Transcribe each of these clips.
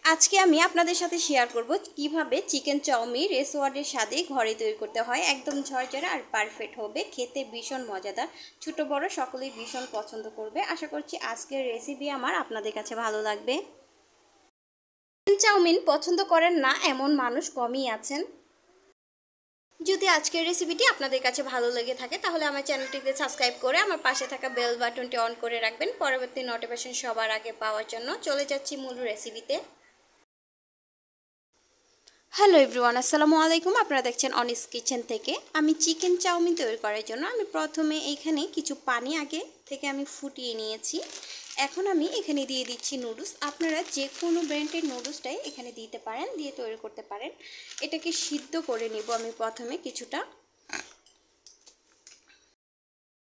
আজকে আমি আপনাদের সাথে শেয়ার করব কিভাবে চিকেন চাউমিন রেসোয়ার্ডের স্বাদে ঘরে তৈরি করতে হয়। একদম ঝরঝরে আর পারফেক্ট হবে, খেতে ভীষণ মজাদার, ছোট বড় সকলেই ভীষণ পছন্দ করবে। আশা করছি আজকের রেসিপি আমার আপনাদের কাছে ভালো লাগবে। চিকেন চাউমিন পছন্দ করেন না এমন মানুষ কমই আছেন। যদি আজকের রেসিপিটি আপনাদের কাছে ভালো লেগে থাকে তাহলে আমার চ্যানেলটিকে সাবস্ক্রাইব করে আমার পাশে থাকা বেল বাটনটি অন করে রাখবেন পরবর্তী নোটিফিকেশন সবার আগে পাওয়ার জন্য। চলে যাচ্ছি মূল রেসিপিতে। হ্যালো এভরিওয়ান, আসসালামু আলাইকুম। আপনারা দেখছেন অনিস কিচেন থেকে। আমি চিকেন চাউমিন তৈরি করার জন্য আমি প্রথমে এখানে কিছু পানি আগে থেকে আমি ফুটিয়ে নিয়েছি। এখন আমি এখানে দিয়ে দিচ্ছি নুডলস। আপনারা যে কোনো ব্র্যান্ডের নুডলসটাই এখানে দিতে পারেন, দিয়ে তৈরি করতে পারেন। এটাকে সিদ্ধ করে নিব আমি প্রথমে কিছুটা।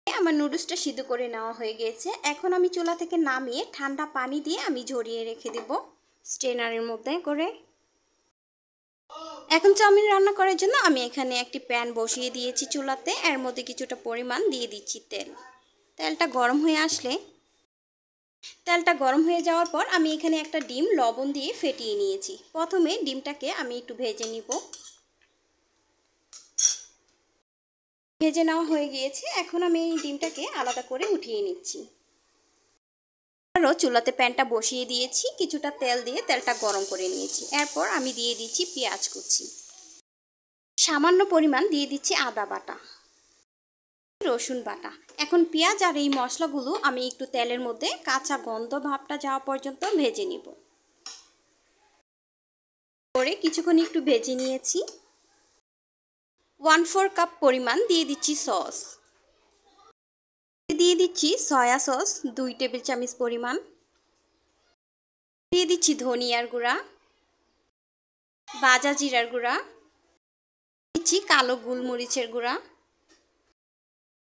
আমার নুডলসটা সিদ্ধ করে নেওয়া হয়ে গিয়েছে। এখন আমি চুলা থেকে নামিয়ে ঠান্ডা পানি দিয়ে আমি ঝরিয়ে রেখে দেব স্ট্রেনারের মধ্যে করে। এখন চাউমিন রান্না করার জন্য আমি এখানে একটি প্যান বসিয়ে দিয়েছি চুলাতে। এর মধ্যে কিছুটা পরিমাণ দিয়ে দিচ্ছি তেল। তেলটা গরম হয়ে যাওয়ার পর আমি এখানে একটা ডিম লবণ দিয়ে ফেটিয়ে নিয়েছি। প্রথমে ডিমটাকে আমি একটু ভেজে নিব। ভেজে নেওয়া হয়ে গিয়েছে। এখন আমি এই ডিমটাকে আলাদা করে উঠিয়ে নিচ্ছি। আরও চুলাতে প্যানটা বসিয়ে দিয়েছি, কিছুটা তেল দিয়ে তেলটা গরম করে নিয়েছি। এরপর আমি দিয়ে দিচ্ছি পেঁয়াজ কুচি, সামান্য পরিমাণ দিয়ে দিচ্ছি আদা বাটা, রসুন বাটা। এখন পেঁয়াজ আর এই মশলাগুলো আমি একটু তেলের মধ্যে কাঁচা গন্ধ ভাবটা যাওয়া পর্যন্ত ভেজে নিব। পরে কিছুক্ষণ একটু ভেজে নিয়েছি। 1/4 কাপ পরিমাণ দিয়ে দিচ্ছি সস, দিয়ে দিচ্ছি সয়া সস 2 টেবিল চামচ পরিমাণ, দিয়ে দিচ্ছি ধনিয়ার গুঁড়া, ভাজা জিরার গুঁড়া, দিচ্ছি কালো গোলমরিচের গুঁড়া,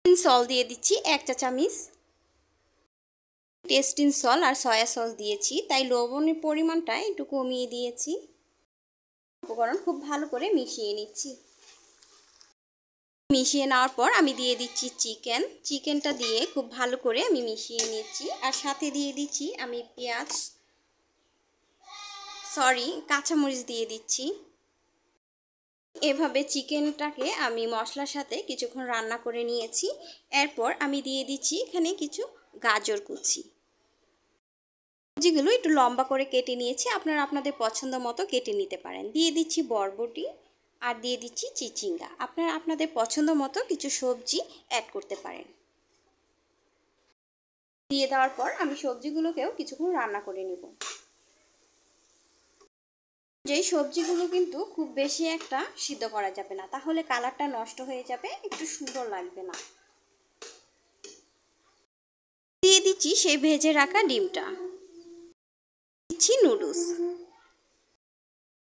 সল দিয়ে দিচ্ছি 1 চা চামচ। টেস্টিং সল আর সয়া সস দিয়েছি, তাই লবণের পরিমাণটা একটু কমিয়ে দিয়েছি। উপকরণ খুব ভালো করে মিশিয়ে নিচ্ছি। মিশিয়ে নেওয়ার পর আমি দিয়ে দিচ্ছি চিকেনটা দিয়ে খুব ভালো করে আমি মিশিয়ে নিচ্ছি। আর সাথে দিয়ে দিচ্ছি আমি কাঁচামরিচ দিয়ে দিচ্ছি। এভাবে চিকেনটাকে আমি মশলার সাথে কিছুক্ষণ রান্না করে নিয়েছি। এরপর আমি দিয়ে দিচ্ছি এখানে কিছু গাজর কুচি। সবজিগুলো একটু লম্বা করে কেটে নিয়েছি, আপনারা আপনাদের পছন্দ মতো কেটে নিতে পারেন। দিয়ে দিচ্ছি বরবটি আর দিয়ে দিচ্ছি চিচিঙ্গা। আপনারা আপনাদের পছন্দ মতো কিছু সবজি অ্যাড করতে পারেন। দিয়ে দেওয়ার পর আমি সবজিগুলোকেও কিছুক্ষণ রান্না করে নেব। যেই সবজিগুলো কিন্তু খুব বেশি একটা সিদ্ধ করা যাবে না, তাহলে কালারটা নষ্ট হয়ে যাবে, একটু সুন্দর লাগবে না। দিয়ে দিচ্ছি সেই ভেজে রাখা ডিমটা, দিচ্ছি নুডলস।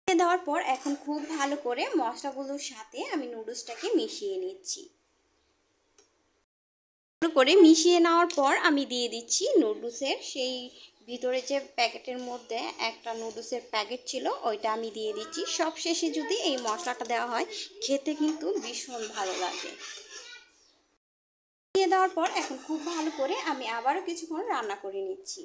দেওয়ার পর এখন খুব ভালো করে মশলাগুলোর সাথে আমি নুডলসটাকে মিশিয়ে নিচ্ছি। ভালো করে মিশিয়ে নেওয়ার পর আমি দিয়ে দিচ্ছি নুডলসের সেই ভিতরে যে প্যাকেটের মধ্যে একটা নুডলসের প্যাকেট ছিল, ওইটা আমি দিয়ে দিচ্ছি। সব শেষে যদি এই মশলাটা দেওয়া হয় খেতে কিন্তু ভীষণ ভালো লাগে। দিয়ে দেওয়ার পর এখন খুব ভালো করে আমি আবারও কিছুক্ষণ রান্না করে নিচ্ছি।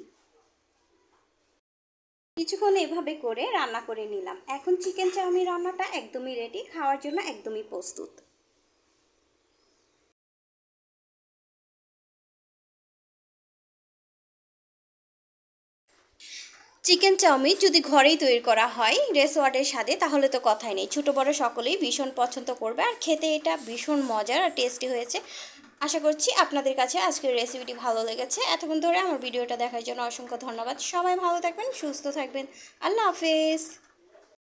কিছুক্ষণ এভাবে করে রান্না করে নিলাম। এখন চিকেন চাউমিন রান্নাটা একদমই রেডি, খাওয়ার জন্য একদমই প্রস্তুত। চিকেন চাউমিন যদি ঘরেই তৈরি করা হয় রেসোয়ার্ডের স্বাদে, তাহলে তো কথাই নেই, ছোট বড় সকলেই ভীষণ পছন্দ করবে। আর খেতে এটা ভীষণ মজার আর টেস্টি হয়েছে। আশা করছি আপনাদের কাছে আজকের রেসিপিটি ভালো লেগেছে। এতক্ষণ ধরে আমার ভিডিওটা দেখার জন্য অসংখ্য ধন্যবাদ। সবাই ভালো থাকবেন, সুস্থ থাকবেন। আল্লাহ হাফেজ।